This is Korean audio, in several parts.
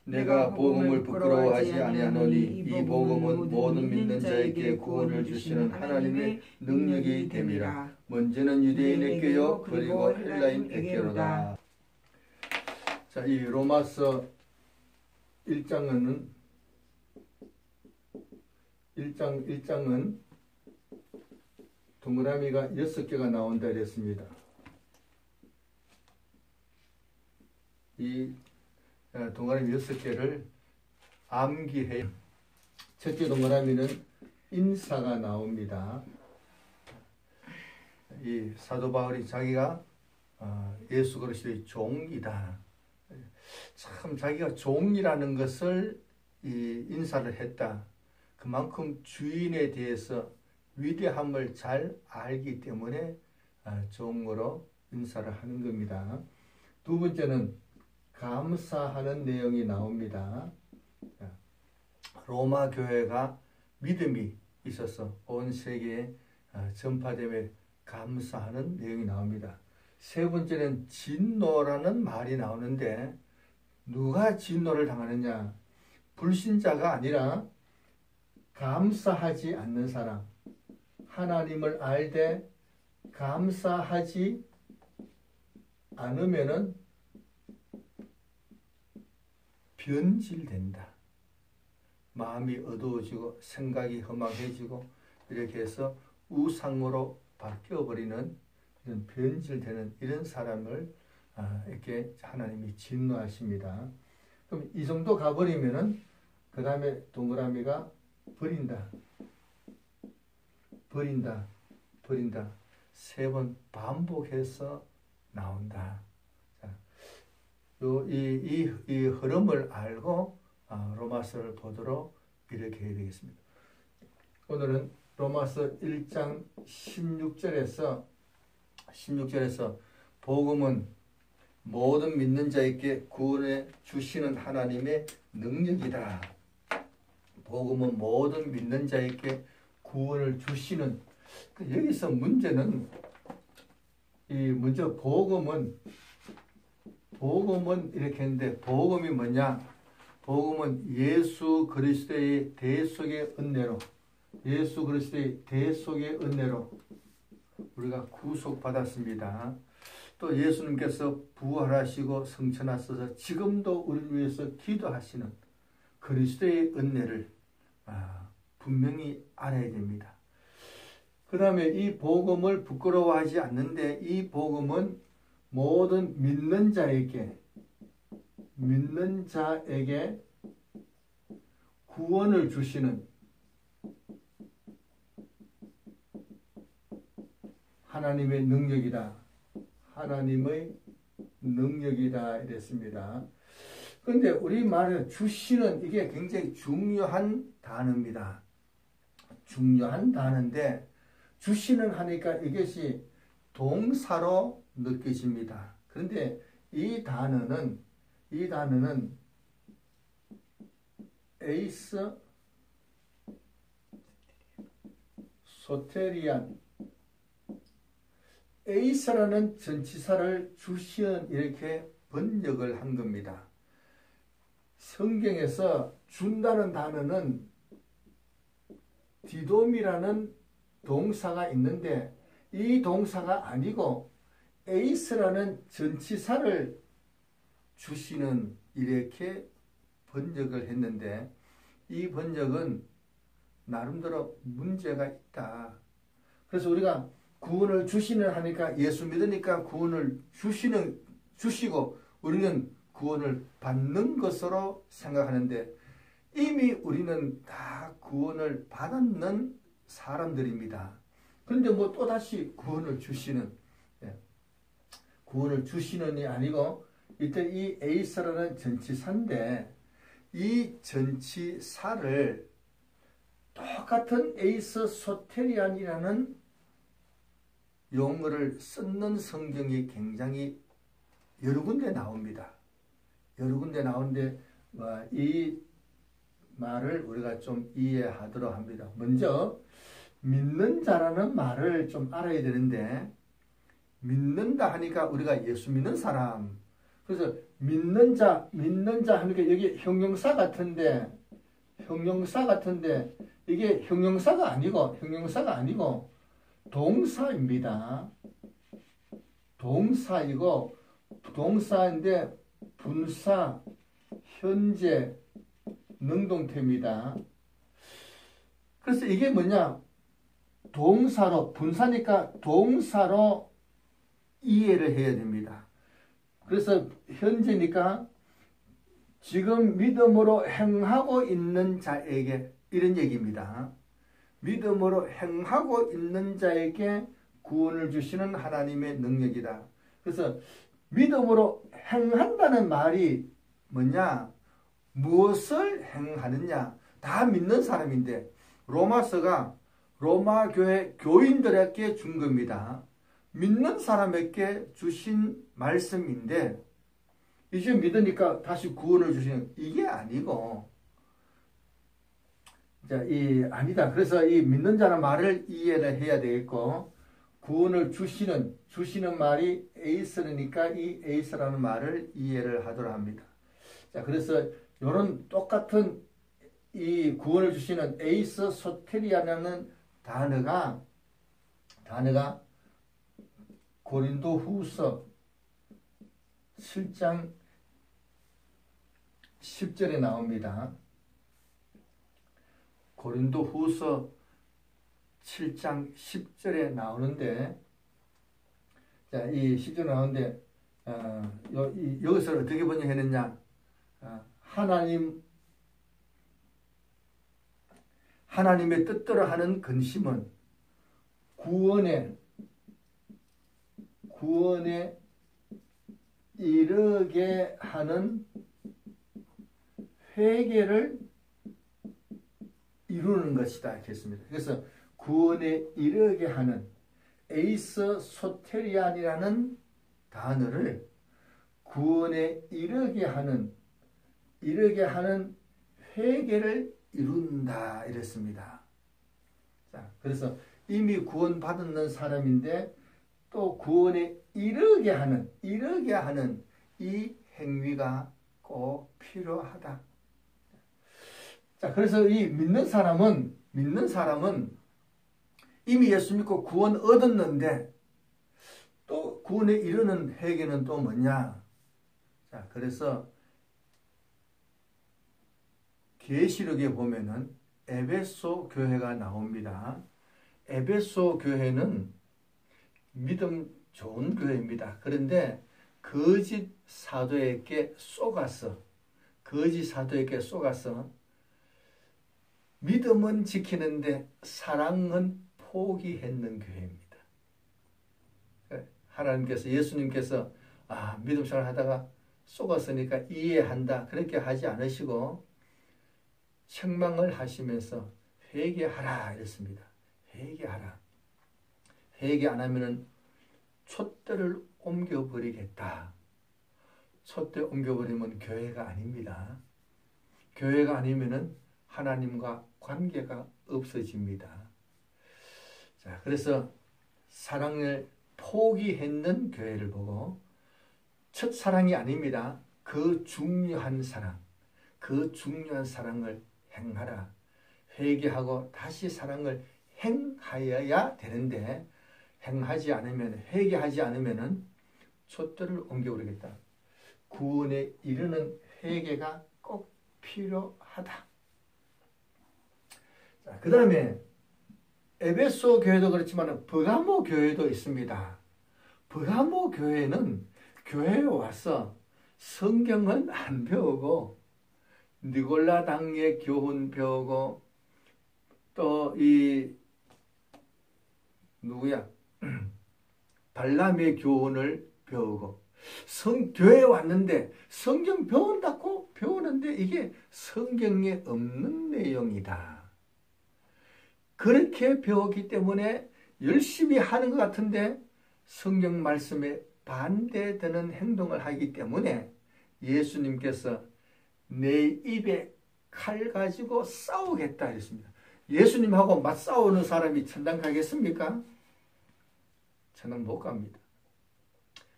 내가 복음을 부끄러워하지 아니하노니 이 복음은 모든 믿는 자에게 구원을 주시는 하나님의 능력이 됨이라. 먼저는 유대인에게요 그리고 헬라인에게로다. 자, 이 로마서 1장은 동그라미가 6개가 나온다 이랬습니다. 이 동그라미 6개를 암기해요. 첫째 동그라미는 인사가 나옵니다. 이 사도 바울이 자기가 예수 그리스도의 종이다. 참 자기가 종이라는 것을 이 인사를 했다. 그만큼 주인에 대해서 위대함을 잘 알기 때문에 종으로 인사를 하는 겁니다. 두 번째는 감사하는 내용이 나옵니다. 로마 교회가 믿음이 있어서 온 세계에 전파되며 감사하는 내용이 나옵니다. 세 번째는 진노라는 말이 나오는데 누가 진노를 당하느냐? 불신자가 아니라 감사하지 않는 사람, 하나님을 알되 감사하지 않으면은 변질된다. 마음이 어두워지고 생각이 허망해지고 이렇게 해서 우상으로 바뀌어버리는 이런 변질되는 이런 사람을 이렇게 하나님이 진노하십니다. 그럼 이 정도 가버리면은 그 다음에 동그라미가 버린다. 세 번 반복해서 나온다. 자, 이 흐름을 알고 로마서를 보도록 이렇게 해야 되겠습니다. 오늘은 로마서 1장 16절에서 복음은 모든 믿는 자에게 구원해 주시는 하나님의 능력이다. 복음은 모든 믿는 자에게 구원을 주시는, 여기서 문제는 먼저 복음은 이렇게 했는데 복음이 뭐냐? 복음은 예수 그리스도의 대속의 은혜로 우리가 구속받았습니다. 또 예수님께서 부활하시고 성천하셔서 지금도 우리를 위해서 기도하시는 그리스도의 은혜를 분명히 알아야 됩니다. 그 다음에 이 복음을 부끄러워하지 않는데 이 복음은 모든 믿는 자에게 구원을 주시는 하나님의 능력이다 이랬습니다. 그런데 우리 말에 주시는 이게 굉장히 중요한 단어입니다. 중요한 단어인데 주시는 하니까 이것이 동사로 느껴집니다. 그런데 이 단어는 에이스 소테리안, 에이스라는 전치사를 주시는 이렇게 번역을 한 겁니다. 성경에서 준다는 단어는 디돔이라는 동사가 있는데 이 동사가 아니고 에이스라는 전치사를 주시는 이렇게 번역을 했는데 이 번역은 나름대로 문제가 있다. 그래서 우리가 구원을 주시는 하니까 예수 믿으니까 구원을 주시고 우리는 구원을 받는 것으로 생각하는데 이미 우리는 다 구원을 받았는 사람들입니다. 그런데 또다시 구원을 주시는이 아니고 이때 이 에이스라는 전치사인데 이 전치사를 똑같은 에이스 소테리안이라는 용어를 쓰는 성경이 굉장히 여러 군데 나옵니다. 여러 군데 나오는데 이 말을 우리가 좀 이해하도록 합니다. 먼저 믿는 자라는 말을 좀 알아야 되는데 믿는다 하니까 우리가 예수 믿는 사람, 그래서 믿는 자 하는 게 여기 형용사 같은데 이게 형용사가 아니고 동사입니다. 동사이고 동사인데 분사, 현재, 능동태입니다. 그래서 이게 뭐냐? 동사로, 분사니까 동사로 이해를 해야 됩니다. 그래서 현재니까 지금 믿음으로 행하고 있는 자에게 이런 얘기입니다. 믿음으로 행하고 있는 자에게 구원을 주시는 하나님의 능력이다. 그래서 믿음으로 행한다는 말이 뭐냐? 무엇을 행하느냐? 다 믿는 사람인데 로마서가 로마 교회 교인들에게 준 겁니다. 믿는 사람에게 주신 말씀인데 이제 믿으니까 다시 구원을 주시는 이게 아니고 아니다. 그래서 이 믿는 자는 말을 이해를 해야 되겠고 구원을 주시는 말이 에이스니까 이 에이스라는 말을 이해를 하도록 합니다. 자, 그래서 이런 똑같은 이 구원을 주시는 에이스 소테리아라는 단어가 고린도 후서 7장 10절에 나옵니다. 고린도 후서 7장 10절에 나오는데, 자, 이 10절에 나오는데, 여기서 어떻게 번역했느냐? 하나님의 뜻대로 하는 근심은 구원에 이르게 하는 회개를 이루는 것이다 했습니다. 그래서 구원에 이르게 하는 에이스 소테리안이라는 단어를 구원에 이르게 하는 회개를 이룬다 이랬습니다. 자, 그래서 이미 구원받은 사람인데 또 구원에 이르게 하는 이 행위가 꼭 필요하다. 자, 그래서 이 믿는 사람은 이미 예수 믿고 구원 얻었는데 또 구원에 이르는 회개는 또 뭐냐? 자, 그래서 계시록에 보면은 에베소 교회가 나옵니다. 에베소 교회는 믿음 좋은 교회입니다. 그런데 거짓 사도에게 속아서 믿음은 지키는데 사랑은 포기했는 교회입니다. 하나님께서 예수님께서 믿음 생활 하다가 속았으니까 이해한다 그렇게 하지 않으시고 책망을 하시면서 회개하라 이랬습니다. 회개하라. 회개 안 하면은 촛대를 옮겨버리겠다. 촛대 옮겨버리면 교회가 아닙니다. 교회가 아니면은 하나님과 관계가 없어집니다. 자, 그래서 사랑을 포기했는 교회를 보고 첫사랑이 아닙니다. 그 중요한 사랑을 행하라. 회개하고 다시 사랑을 행하여야 되는데 회개하지 않으면 촛대를 옮겨버리겠다. 구원에 이르는 회개가 꼭 필요하다. 자, 그 다음에 에베소 교회도 그렇지만 버가모 교회도 있습니다. 버가모 교회는 교회에 와서 성경은 안 배우고 니골라 당의 교훈 배우고 또 발람의 교훈을 배우고 교회에 왔는데 성경 배운다고 배우는데 이게 성경에 없는 내용이다. 그렇게 배웠기 때문에 열심히 하는 것 같은데 성경 말씀에 반대되는 행동을 하기 때문에 예수님께서 내 입에 칼 가지고 싸우겠다 했습니다. 예수님하고 맞싸우는 사람이 천당 가겠습니까? 천당 못 갑니다.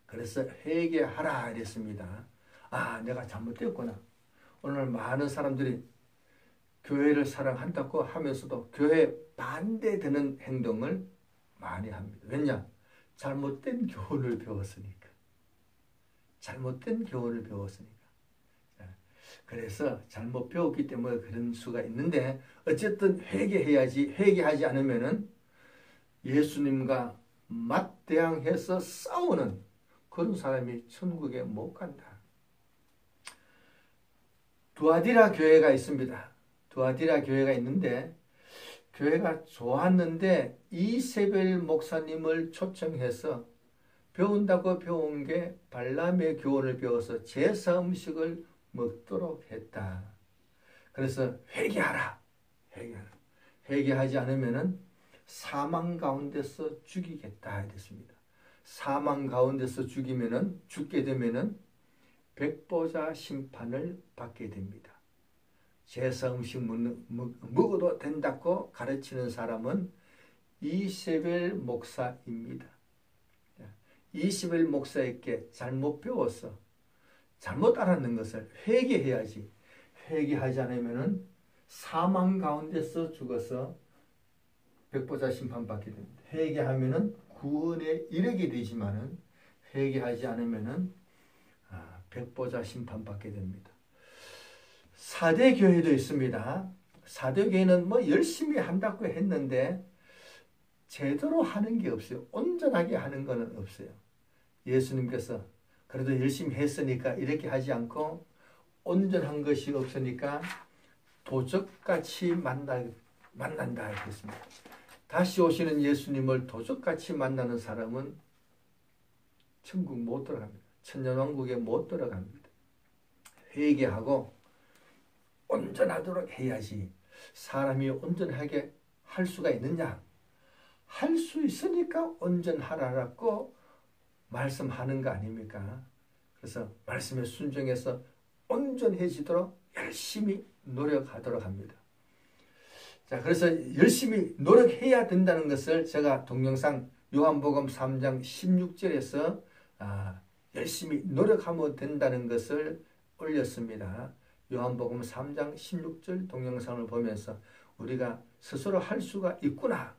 그래서 회개하라 이랬습니다. 아, 내가 잘못되었구나. 오늘 많은 사람들이 교회를 사랑한다고 하면서도 교회에 반대되는 행동을 많이 합니다. 왜냐? 잘못된 교훈을 배웠으니까. 잘못된 교훈을 배웠으니까. 그래서 잘못 배웠기 때문에 그런 수가 있는데 어쨌든 회개해야지. 회개하지 않으면은 예수님과 맞대항해서 싸우는 그런 사람이 천국에 못 간다. 두아디라 교회가 있습니다. 두아디라 교회가 있는데 교회가 좋았는데 이세벨 목사님을 초청해서 배운다고 배운 게 발람의 교훈을 배워서 제사 음식을 먹도록 했다. 그래서 회개하라. 회개하라. 회개하지 않으면은 사망 가운데서 죽이겠다 했습니다. 사망 가운데서 죽게 되면은 백보자 심판을 받게 됩니다. 제사 음식 먹어도 된다고 가르치는 사람은 이세벨 목사입니다. 이세벨 목사에게 잘못 배워서 잘못 알았는 것을 회개해야지. 회개하지 않으면 사망 가운데서 죽어서 백보자 심판받게 됩니다. 회개하면 구원에 이르게 되지만은 회개하지 않으면 백보자 심판받게 됩니다. 사대교회도 있습니다. 사대교회는 뭐 열심히 한다고 했는데 제대로 하는 게 없어요. 온전하게 하는 것은 없어요. 예수님께서 그래도 열심히 했으니까 이렇게 하지 않고 온전한 것이 없으니까 도적같이 만난다 했습니다. 다시 오시는 예수님을 도적같이 만나는 사람은 천국 못 들어갑니다. 천년왕국에 못 들어갑니다. 회개하고 온전하도록 해야지. 사람이 온전하게 할 수가 있느냐? 할 수 있으니까 온전하라고 말씀하는 거 아닙니까? 그래서 말씀에 순종해서 온전해지도록 열심히 노력하도록 합니다. 자, 그래서 열심히 노력해야 된다는 것을 제가 동영상 요한복음 3장 16절에서 열심히 노력하면 된다는 것을 올렸습니다. 요한복음 3장 16절 동영상을 보면서 우리가 스스로 할 수가 있구나.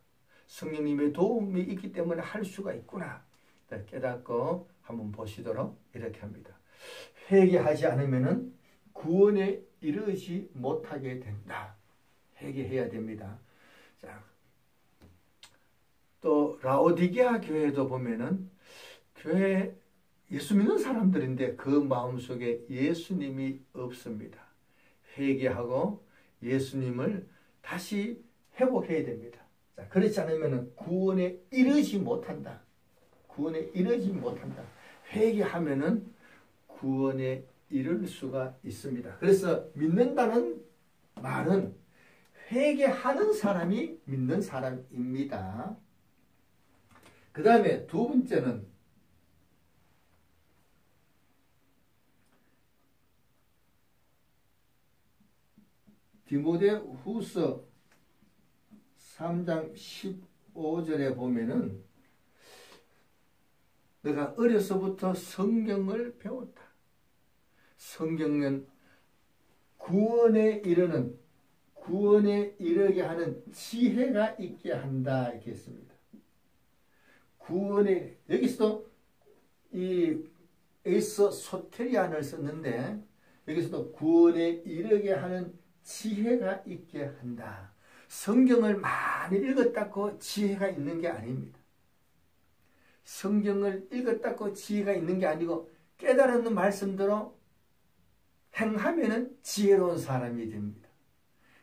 성령님의 도움이 있기 때문에 할 수가 있구나. 깨닫고 한번 보시도록 이렇게 합니다. 회개하지 않으면 구원에 이르지 못하게 된다. 회개해야 됩니다. 자, 또 라오디게아 교회도 보면은 교회 예수 믿는 사람들인데 그 마음속에 예수님이 없습니다. 회개하고 예수님을 다시 회복해야 됩니다. 자, 그렇지 않으면 구원에 이르지 못한다. 구원에 이르지 못한다. 회개하면은 구원에 이를 수가 있습니다. 그래서 믿는다는 말은 회개하는 사람이 믿는 사람입니다. 그 다음에 두 번째는 디모데후서 3장 15절에 보면은 내가 어려서부터 성경을 배웠다. 성경은 구원에 이르게 하는 지혜가 있게 한다 이렇게 했습니다. 구원에 여기서도 이 에이서 소테리안을 썼는데 여기서도 구원에 이르게 하는 지혜가 있게 한다. 성경을 많이 읽었다고 지혜가 있는 게 아닙니다. 성경을 읽었다고 지혜가 있는 게 아니고 깨달은 말씀대로 행하면은 지혜로운 사람이 됩니다.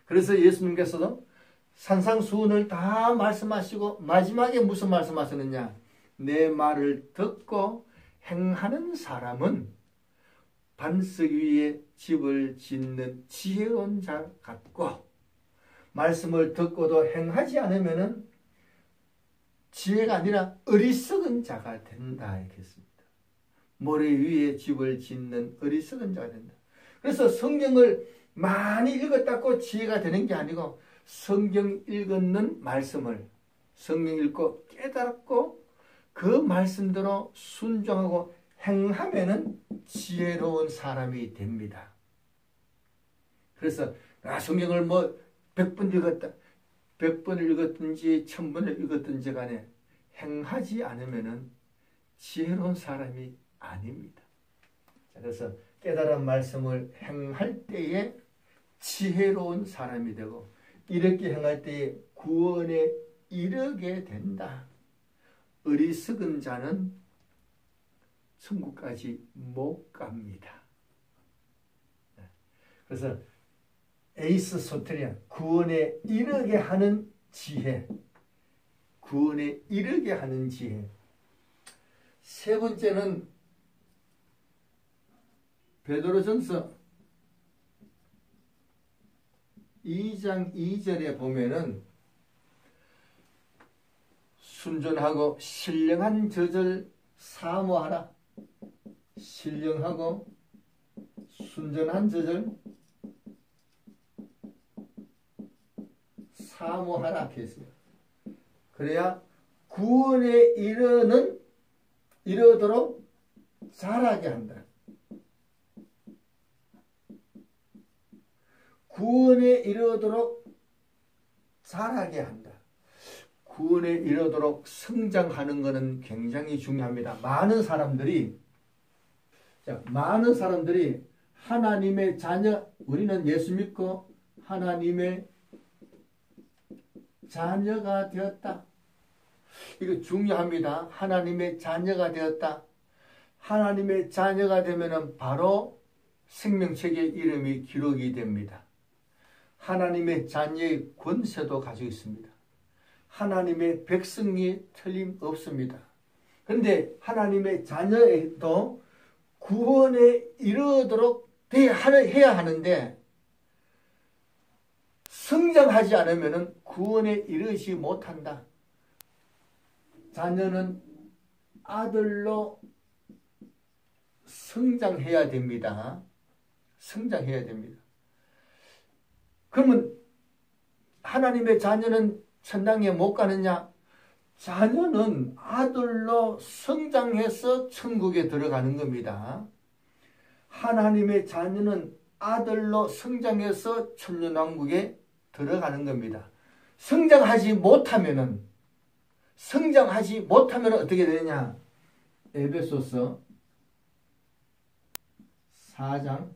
그래서 예수님께서도 산상수훈을 다 말씀하시고 마지막에 무슨 말씀하셨느냐? 내 말을 듣고 행하는 사람은 반석 위에 집을 짓는 지혜로운 자 같고 말씀을 듣고도 행하지 않으면은 지혜가 아니라 어리석은 자가 된다 이렇게 했습니다. 모래 위에 집을 짓는 어리석은 자가 된다. 그래서 성경을 많이 읽었다고 지혜가 되는 게 아니고 성경 읽는 말씀을 성경 읽고 깨닫고 그 말씀대로 순종하고 행하면은 지혜로운 사람이 됩니다. 그래서 성경을 뭐 100번 읽었다, 100번을 읽었든지 1000번을 읽었든지 간에 행하지 않으면은 지혜로운 사람이 아닙니다. 그래서 깨달은 말씀을 행할 때에 지혜로운 사람이 되고, 이렇게 행할 때에 구원에 이르게 된다. 어리석은 자는 천국까지 못 갑니다. 그래서 에이스 소테리아, 구원에 이르게 하는 지혜, 구원에 이르게 하는 지혜. 세 번째는 베드로전서 2장 2절에 보면은 순전하고 신령한 저절 사모하라. 신령하고 순전한 저절 사모하라 했어요. 그래야 구원에 이르도록 자라게 한다. 구원에 이르도록 자라게 한다. 구원에 이르도록 성장하는 것은 굉장히 중요합니다. 많은 사람들이 하나님의 자녀, 우리는 예수 믿고 하나님의 자녀가 되었다. 이거 중요합니다. 하나님의 자녀가 되었다. 하나님의 자녀가 되면은 바로 생명책의 이름이 기록이 됩니다. 하나님의 자녀의 권세도 가지고 있습니다. 하나님의 백성이 틀림없습니다. 그런데 하나님의 자녀에도 구원에 이르도록 해야 하는데, 성장하지 않으면 구원에 이르지 못한다. 자녀는 아들로 성장해야 됩니다. 성장해야 됩니다. 그러면 하나님의 자녀는 천당에 못 가느냐? 자녀는 아들로 성장해서 천국에 들어가는 겁니다. 하나님의 자녀는 아들로 성장해서 천년왕국에 들어가는 겁니다. 성장하지 못하면 어떻게 되느냐? 에베소서 4장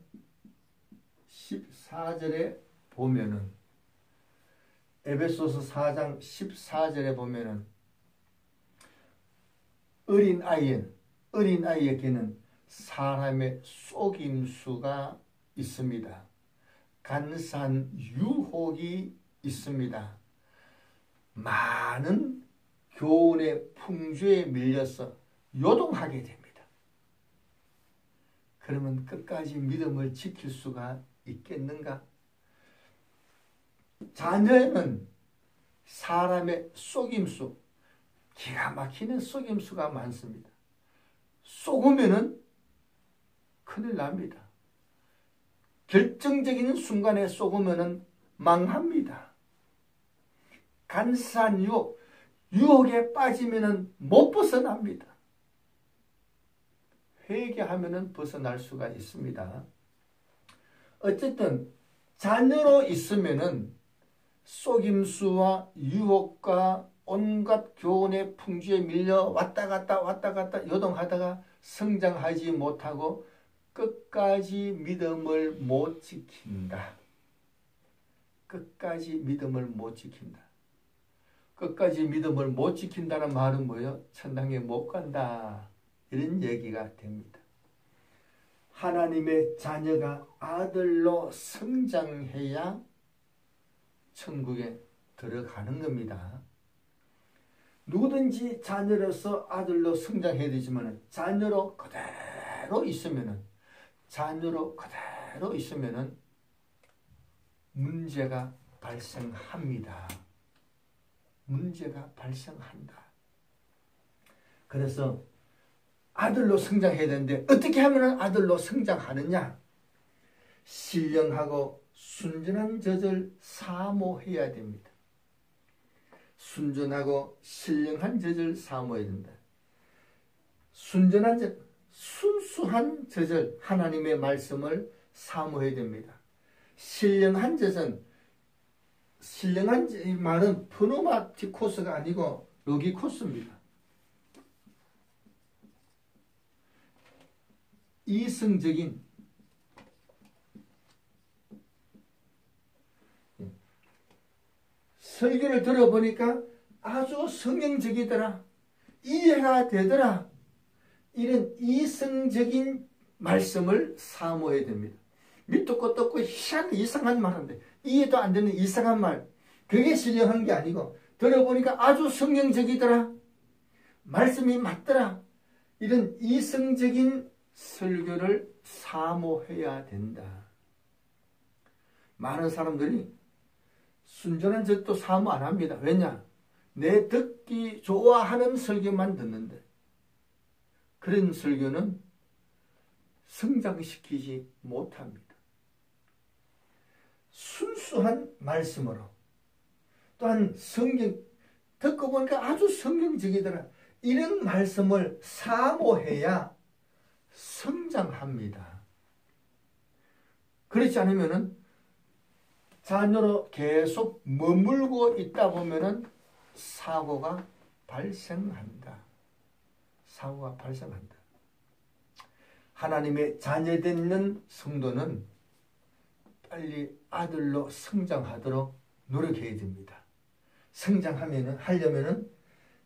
14절에 보면은, 에베소서 4장 14절에 보면은 어린아이에게는 사람의 속임수가 있습니다. 간사한 유혹이 있습니다. 많은 교훈의 풍조에 밀려서 요동하게 됩니다. 그러면 끝까지 믿음을 지킬 수가 있겠는가? 자녀에는 사람의 속임수, 기가 막히는 속임수가 많습니다. 속으면은 큰일 납니다. 결정적인 순간에 속으면은 망합니다. 간사한 유혹에 빠지면은 못 벗어납니다. 회개하면은 벗어날 수가 있습니다. 어쨌든 자녀로 있으면은 속임수와 유혹과 온갖 교훈의 풍주에 밀려 왔다 갔다 요동하다가 성장하지 못하고 끝까지 믿음을 못 지킨다. 끝까지 믿음을 못 지킨다. 끝까지 믿음을 못 지킨다는 말은 뭐예요? 천당에 못 간다. 이런 얘기가 됩니다. 하나님의 자녀가 아들로 성장해야 천국에 들어가는 겁니다. 누구든지 자녀로서 아들로 성장해야 되지만 자녀로 그대로 있으면은 문제가 발생합니다. 문제가 발생한다. 그래서 아들로 성장해야 되는데 어떻게 하면 아들로 성장하느냐? 신령하고 순전한 젖을 사모해야 됩니다. 순전하고 신령한 젖을 사모해야 된다. 순수한 저절 하나님의 말씀을 사모해야 됩니다. 신령한 젖은 신령한 이 말은 프노마티코스가 아니고 로기코스입니다. 이성적인 설교를 들어보니까 아주 성경적이더라. 이해가 되더라. 이런 이성적인 말씀을 사모해야 됩니다. 밑도 끝도 없고 희한한 이상한 말인데 이해도 안 되는 이상한 말, 그게 신령한 게 아니고 들어보니까 아주 성경적이더라. 말씀이 맞더라. 이런 이성적인 설교를 사모해야 된다. 많은 사람들이 순전한 적도 사모 안 합니다. 왜냐? 내 듣기 좋아하는 설교만 듣는데 그런 설교는 성장시키지 못합니다. 순수한 말씀으로 또한 성경 듣고 보니까 아주 성경적이더라. 이런 말씀을 사모해야 성장합니다. 그렇지 않으면은 자녀로 계속 머물고 있다 보면은 사고가 발생한다. 사고가 발생한다. 하나님의 자녀되는 성도는 빨리 아들로 성장하도록 노력해야 됩니다. 하려면은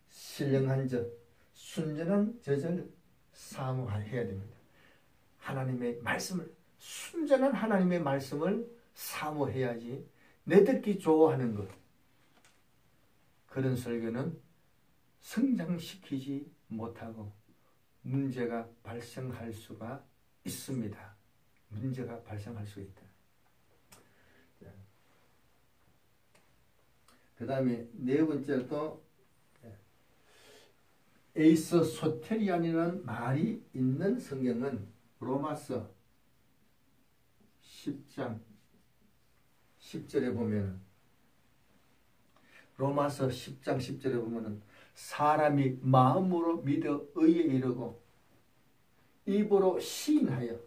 신령한 젖, 순전한 젖을 사모해야 됩니다. 하나님의 말씀을, 순전한 하나님의 말씀을 사모해야지 내 듣기 좋아하는 것, 그런 설교는 성장시키지 못하고 문제가 발생할 수가 있습니다. 문제가 발생할 수 있다. 그 다음에 네 번째로 에이스 소테리안이라는 말이 있는 성경은 로마서 10장 10절에 보면 로마서 10장 10절에 보면은 사람이 마음으로 믿어 의에 이르고 입으로 시인하여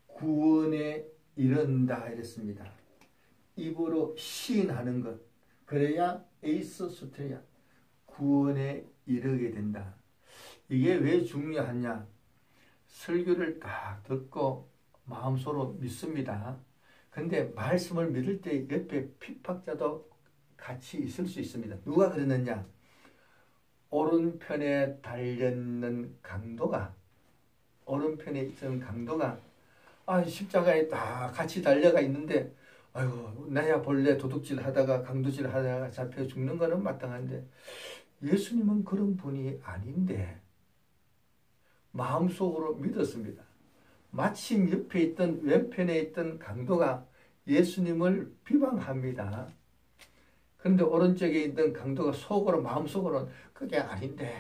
구원에 이른다 이랬습니다. 입으로 시인하는 것, 그래야 에이스 소테리아 구원에 이르게 된다. 이게 왜 중요하냐? 설교를 딱 듣고 마음속으로 믿습니다. 근데 말씀을 믿을 때 옆에 핍박자도 같이 있을 수 있습니다. 누가 그러느냐? 오른편에 달려있는 강도가 십자가에 다 같이 달려가 있는데 아이고 나야 본래 도둑질 하다가 강도질 하다가 잡혀 죽는 거는 마땅한데 예수님은 그런 분이 아닌데 마음속으로 믿었습니다. 마침 옆에 있던 왼편에 있던 강도가 예수님을 비방합니다. 그런데 오른쪽에 있던 강도가 속으로 마음속으로는 그게 아닌데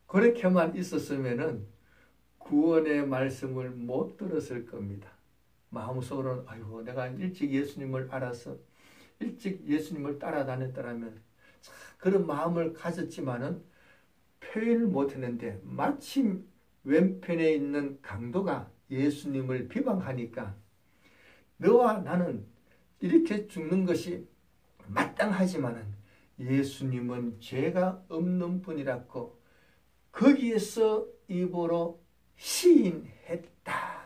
그렇게만 있었으면은 구원의 말씀을 못 들었을 겁니다. 마음속으로는 아이고 내가 일찍 예수님을 알아서 일찍 예수님을 따라다녔더라면 그런 마음을 가졌지만은 표현을 못했는데 마침 왼편에 있는 강도가 예수님을 비방하니까 너와 나는 이렇게 죽는 것이 마땅하지만은 예수님은 죄가 없는 분이라고 거기에서 입으로 시인했다.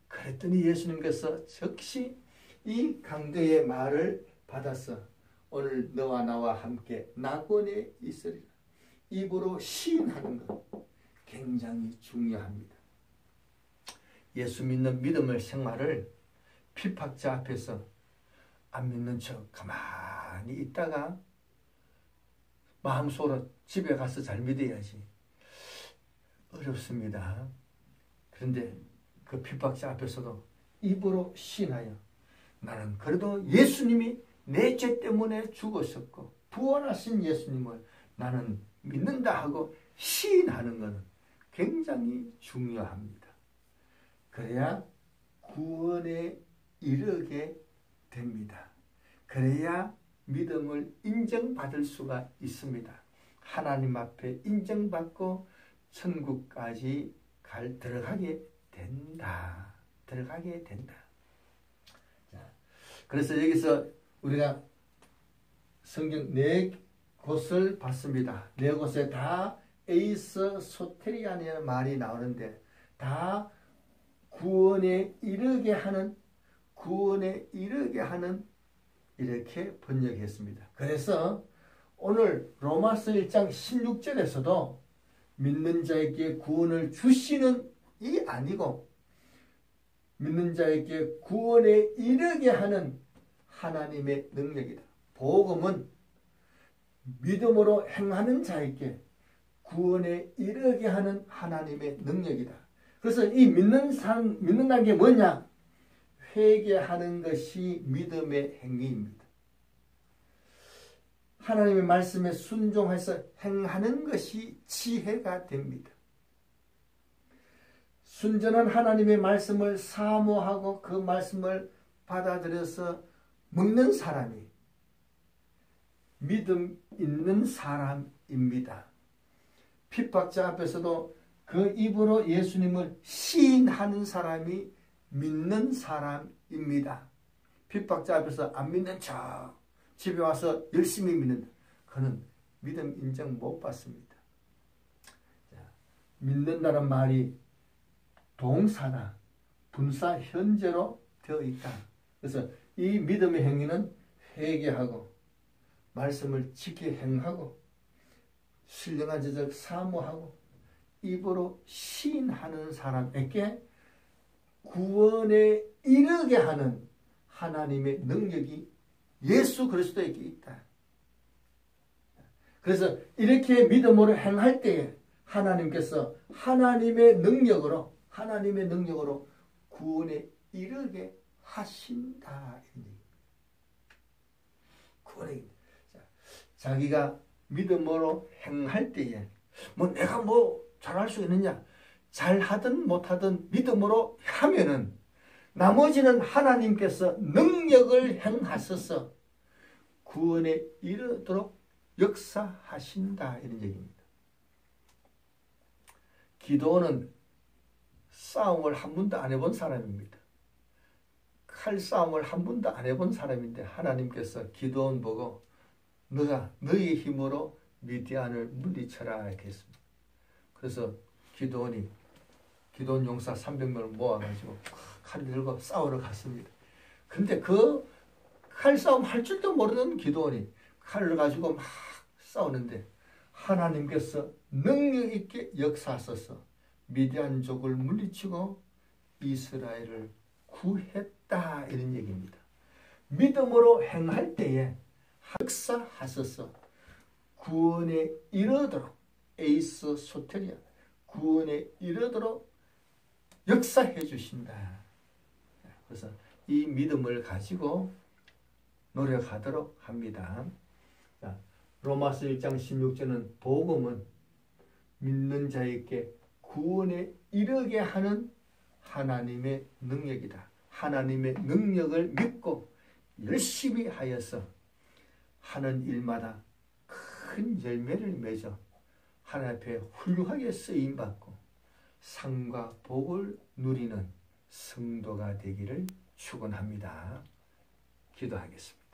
그랬더니 예수님께서 즉시 이 강도의 말을 받아서 오늘 너와 나와 함께 낙원에 있으리라. 입으로 시인하는 것 굉장히 중요합니다. 예수 믿는 믿음의 생활을 핍박자 앞에서 안 믿는 척 가만히 있다가 마음속으로 집에 가서 잘 믿어야지. 어렵습니다. 그런데 그 핍박자 앞에서도 입으로 시인하여 나는 그래도 예수님이 내 죄 때문에 죽으셨고 부활하신 예수님을 나는 믿는다 하고 시인하는 것은 굉장히 중요합니다. 그래야 구원에 이르게 됩니다. 그래야 믿음을 인정받을 수가 있습니다. 하나님 앞에 인정받고 천국까지 들어가게 된다. 들어가게 된다. 자, 그래서 여기서 우리가 성경 네 곳을 봤습니다. 네 곳에 다 에이스 소테리아라는 말이 나오는데 다 구원에 이르게 하는 이렇게 번역했습니다. 그래서 오늘 로마서 1장 16절에서도 믿는 자에게 구원을 주시는 이 아니고 믿는 자에게 구원에 이르게 하는 하나님의 능력이다. 복음은 믿음으로 행하는 자에게 구원에 이르게 하는 하나님의 능력이다. 그래서 이 믿는다는 게 뭐냐? 회개하는 것이 믿음의 행위입니다. 하나님의 말씀에 순종해서 행하는 것이 지혜가 됩니다. 순전한 하나님의 말씀을 사모하고 그 말씀을 받아들여서 먹는 사람이 믿음 있는 사람입니다. 핍박자 앞에서도 그 입으로 예수님을 시인하는 사람이 믿는 사람입니다. 핍박자 앞에서 안 믿는 척 집에 와서 열심히 믿는다. 그는 믿음 인정 못 받습니다. 믿는다는 말이 동사나 분사 현재로 되어 있다. 그래서 이 믿음의 행위는 회개하고 말씀을 지켜 행하고 신령한 제적 사모하고 입으로 시인하는 사람에게 구원에 이르게 하는 하나님의 능력이 예수 그리스도에게 있다. 그래서 이렇게 믿음으로 행할 때에 하나님께서 하나님의 능력으로 구원에 이르게 하신다. 구원에 자기가 믿음으로 행할 때에 내가 잘할 수 있느냐? 잘하든 못하든 믿음으로 하면은 나머지는 하나님께서 능력을 행하셔서 구원에 이르도록 역사하신다. 이런 얘기입니다. 기도는 싸움을 한 번도 안 해본 사람입니다. 칼싸움을 한 번도 안 해본 사람인데 하나님께서 기도원 보고 너가 너의 힘으로 미디안을 물리쳐라 이렇게 했습니다. 그래서 기도원 용사 300명을 모아가지고 칼 들고 싸우러 갔습니다. 근데 그 칼싸움 할 줄도 모르는 기도원이 칼을 가지고 막 싸우는데 하나님께서 능력 있게 역사하셔서 미디안족을 물리치고 이스라엘을 구했다. 이런 얘기입니다. 믿음으로 행할 때에 역사하셔서 구원에 이르도록 에이스 소테리아 구원에 이르도록 역사해 주신다. 그래서 이 믿음을 가지고 노력하도록 합니다. 로마서 1장 16절은 복음은 믿는 자에게 구원에 이르게 하는 하나님의 능력이다. 하나님의 능력을 믿고 열심히 하여서 하는 일마다 큰 열매를 맺어 하나님 앞에 훌륭하게 쓰임받고 상과 복을 누리는 성도가 되기를 축원합니다. 기도하겠습니다.